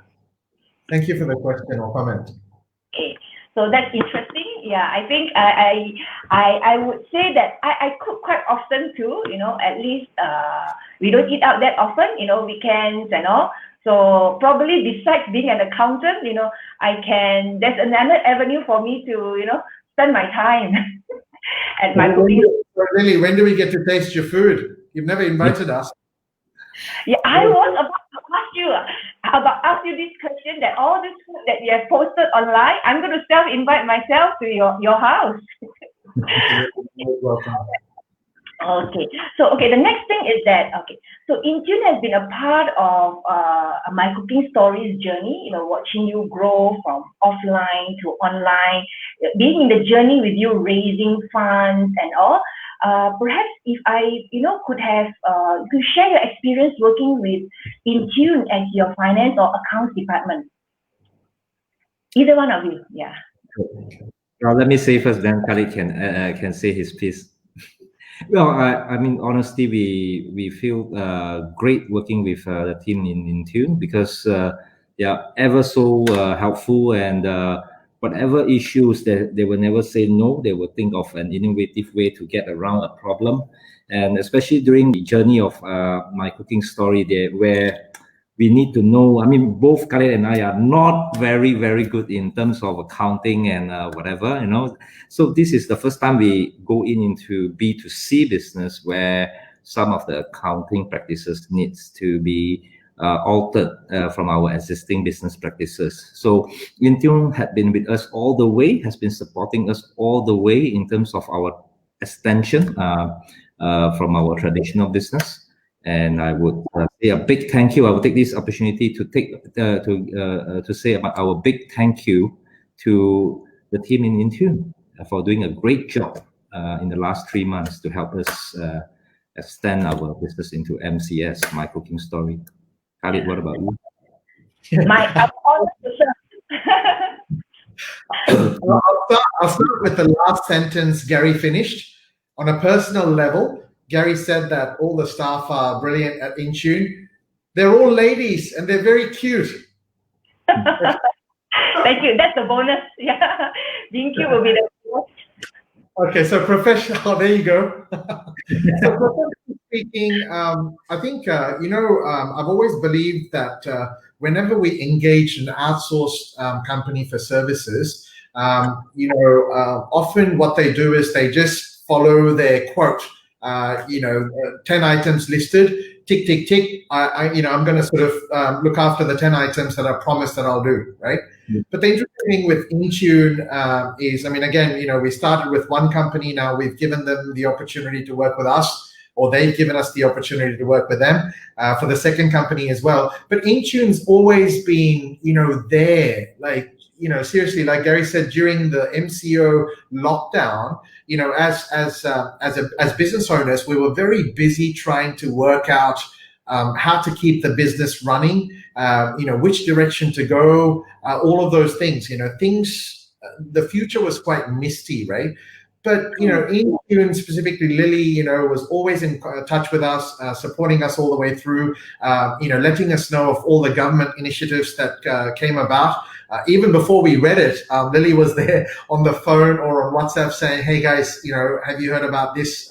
Speaker 3: Thank you for the question or comment.
Speaker 1: Okay, so that's interesting. Yeah, I think I would say that I cook quite often too. At least we don't eat out that often. Weekends and all. So probably besides being an accountant, there's another avenue for me to spend my time at my cooking.
Speaker 3: Really, when do we get to taste your food? You've never invited us.
Speaker 1: Yeah, I was about to ask you this question, that all this food that you have posted online, I'm going to self-invite myself to your house.
Speaker 3: You're welcome.
Speaker 1: Okay, so the next thing is that, so InTune has been a part of my cooking stories journey, watching you grow from offline to online, being in the journey with you, raising funds and all. Perhaps if I, could share your experience working with InTune as your finance or accounts department. Either one of you, yeah.
Speaker 4: Well, let me say first, then Khalid can say his piece. Well, I mean, honestly, we feel great working with the team in InTune because they are ever so helpful, and whatever issues that they will never say no. They will think of an innovative way to get around a problem, and especially during the journey of my cooking story, where we need to know. I mean, both Khalid and I are not very, very good in terms of accounting and whatever, So this is the first time we go into B2C business where some of the accounting practices needs to be altered from our existing business practices. So InTune had been with us all the way, has been supporting us all the way in terms of our extension from our traditional business. And I would say a big thank you. I will take this opportunity to say about our big thank you to the team in InTune for doing a great job in the last 3 months to help us extend our business into MCS, My Cooking Story. Khalid, what about you?
Speaker 3: I'll start with the last sentence Gary finished. On a personal level, Gary said that all the staff are brilliant at InTune. They're all ladies and they're very cute.
Speaker 1: Thank you. That's a bonus. Yeah, being cute will be the bonus.
Speaker 3: Okay, so professional, there you go. So professionally speaking, I think, I've always believed that whenever we engage an outsourced company for services, often what they do is they just follow their quote, 10 items listed, tick, tick, tick. I'm going to sort of look after the 10 items that I promised that I'll do, right? But the interesting thing with InTune is, again, we started with one company. Now we've given them the opportunity to work with us, or they've given us the opportunity to work with them for the second company as well. But InTune's always been, there, seriously, like Gary said, during the MCO lockdown, as business owners, we were very busy trying to work out how to keep the business running, which direction to go, all of those things. The future was quite misty, right? But InTune, specifically Lily, was always in touch with us, supporting us all the way through, letting us know of all the government initiatives that came about. Even before we read it, Lily was there on the phone or on WhatsApp saying, "Hey guys, have you heard about this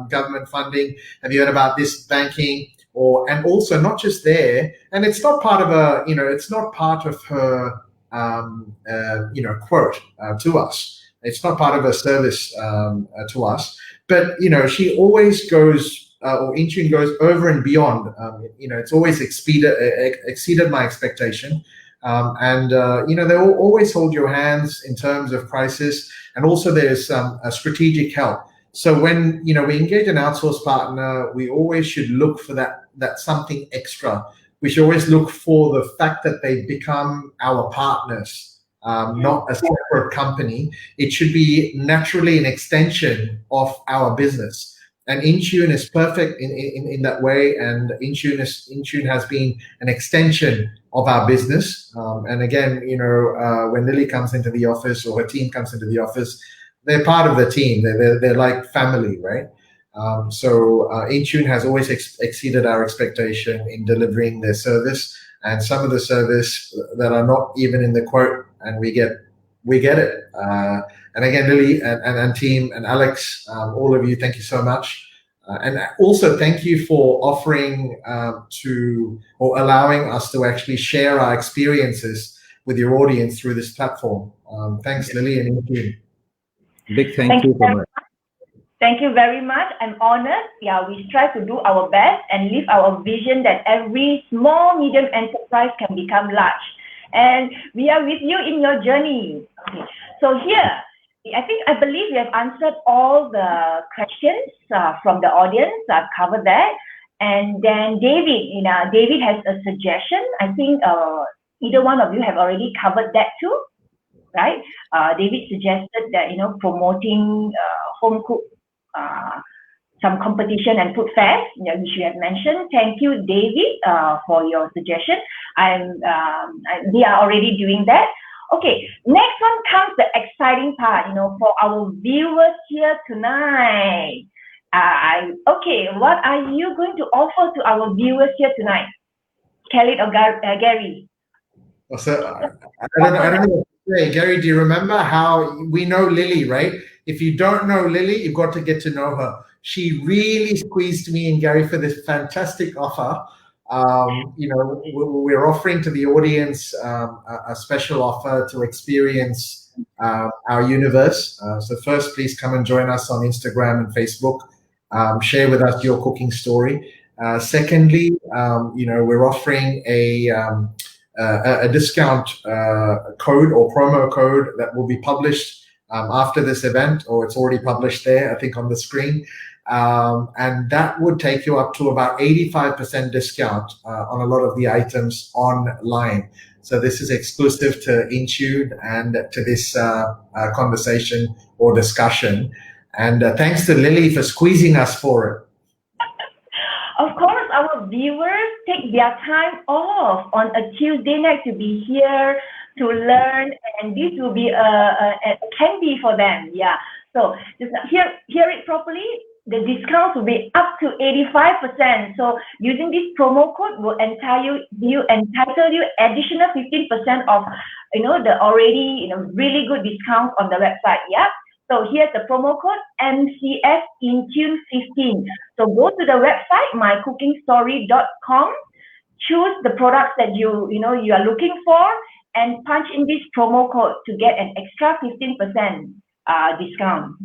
Speaker 3: government funding? Have you heard about this banking?" And also not just there, and it's not part of her quote to us. It's not part of a service to us, but she always goes, or InTune goes over and beyond. It's always exceeded my expectation, they will always hold your hands in terms of crisis, and also there's a strategic help. So when we engage an outsource partner, we always should look for that something extra. We should always look for the fact that they become our partners. Not a separate company. It should be naturally an extension of our business. And InTune is perfect in that way. And InTune has been an extension of our business. And again, when Lily comes into the office or her team comes into the office, they're part of the team. They're like family, right? So InTune has always exceeded our expectation in delivering their service. And some of the service that are not even in the quote, and we get it. And again, Lily and team and Alex, all of you, thank you so much. And also thank you for offering or allowing us to actually share our experiences with your audience through this platform. Thanks, Lily and InTune.
Speaker 4: Big thank you so much.
Speaker 1: Thank you very much. I'm honored. Yeah, we strive to do our best and live our vision that every small, medium enterprise can become large. And we are with you in your journey. Okay. So here, I believe we have answered all the questions from the audience. I've covered that. And then David has a suggestion. I think either one of you have already covered that too, right? David suggested that, promoting home cooked some competition and food fairs, which you have mentioned. Thank you, David, for your suggestion. We are already doing that. Okay, next one comes the exciting part, for our viewers here tonight. Okay, what are you going to offer to our viewers here tonight? Khalid or Gary?
Speaker 3: So, I don't know what to say. Gary, do you remember how we know Lily, right? If you don't know Lily, you've got to get to know her. She really squeezed me and Gary for this fantastic offer. We're offering to the audience a special offer to experience our universe. So first, please come and join us on Instagram and Facebook. Share with us your cooking story. Secondly, we're offering a discount code or promo code that will be published after this event, or it's already published there, I think, on the screen. And that would take you up to about 85% discount on a lot of the items online. So this is exclusive to InTune and to this conversation or discussion. And thanks to Lily for squeezing us for it.
Speaker 1: Of course, our viewers take their time off on a Tuesday night to be here to learn, and this will be a candy for them. Yeah. So just hear it properly. The discount will be up to 85%. So using this promo code will entitle you additional 15% of the already really good discount on the website. Yeah. So here's the promo code MCS InTune 15. So go to the website mycookingstory.com, choose the products that you are looking for, and punch in this promo code to get an extra 15% discount.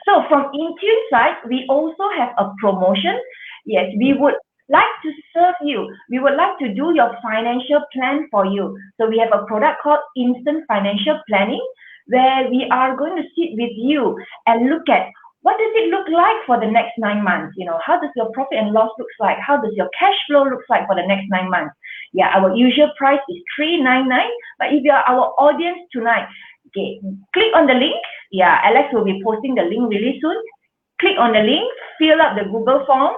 Speaker 1: So from InTune side, we also have a promotion. Yes, we would like to serve you. We would like to do your financial plan for you. So we have a product called Instant Financial Planning, where we are going to sit with you and look at what does it look like for the next 9 months. How does your profit and loss looks like? How does your cash flow looks like for the next 9 months? Yeah, our usual price is $399. But if you are our audience tonight, okay, click on the link. Yeah, Alex will be posting the link really soon. Click on the link, fill up the Google form,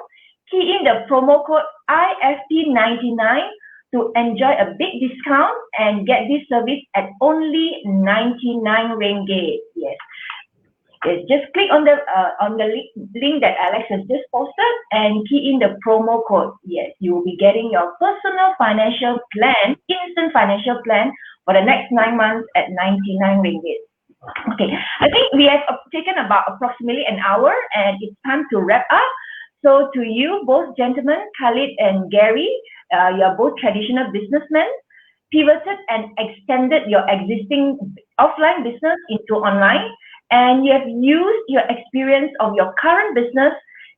Speaker 1: key in the promo code IFP99 to enjoy a big discount and get this service at only 99 ringgit. Yes. Yes, just click on the link that Alex has just posted and key in the promo code. Yes, you will be getting your personal financial plan, instant financial plan for the next 9 months at 99 ringgit. Okay, I think we have taken about approximately an hour and it's time to wrap up. So to you, both gentlemen, Khalid and Gary, you are both traditional businessmen, pivoted and extended your existing offline business into online, and you have used your experience of your current business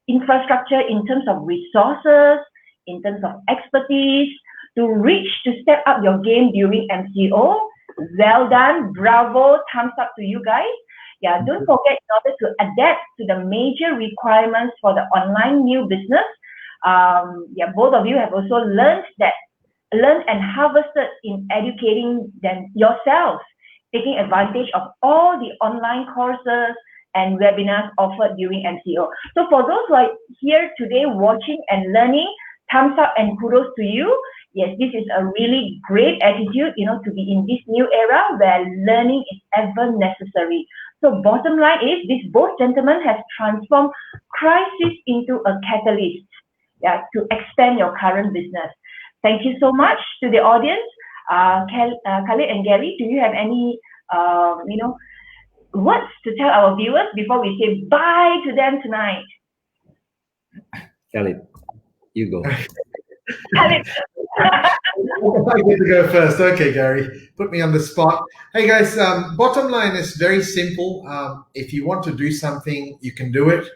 Speaker 1: infrastructure in terms of resources, in terms of expertise, to step up your game during MCO. Well done, bravo, thumbs up to you guys. Yeah, don't forget, in order to adapt to the major requirements for the online new business, both of you have also learned and harvested in educating yourselves, taking advantage of all the online courses and webinars offered during MCO. So for those who are here today watching and learning, thumbs up and kudos to you. Yes, this is a really great attitude, to be in this new era where learning is ever necessary. So bottom line is, both gentlemen have transformed crisis into a catalyst, to expand your current business. Thank you so much to the audience. Khalid and Gary, do you have any, words to tell our viewers before we say bye to them tonight?
Speaker 4: Khalid, you go.
Speaker 1: Khalid.
Speaker 3: I get to go first. Okay, Gary, put me on the spot. Hey guys, bottom line is very simple. If you want to do something, you can do it.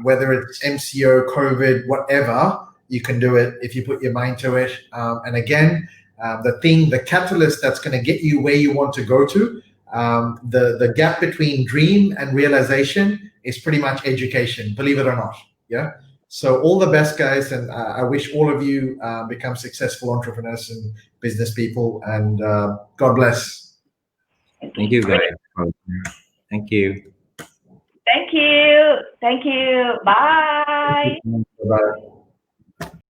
Speaker 3: Whether it's MCO, COVID, whatever, you can do it if you put your mind to it. And again, the catalyst that's going to get you where you want to go to, the gap between dream and realization is pretty much education, believe it or not. Yeah. So all the best, guys, and I wish all of you become successful entrepreneurs and business people, and God bless.
Speaker 4: Thank you, guys. Thank you.
Speaker 1: Thank you. Thank you. Bye.
Speaker 3: Bye.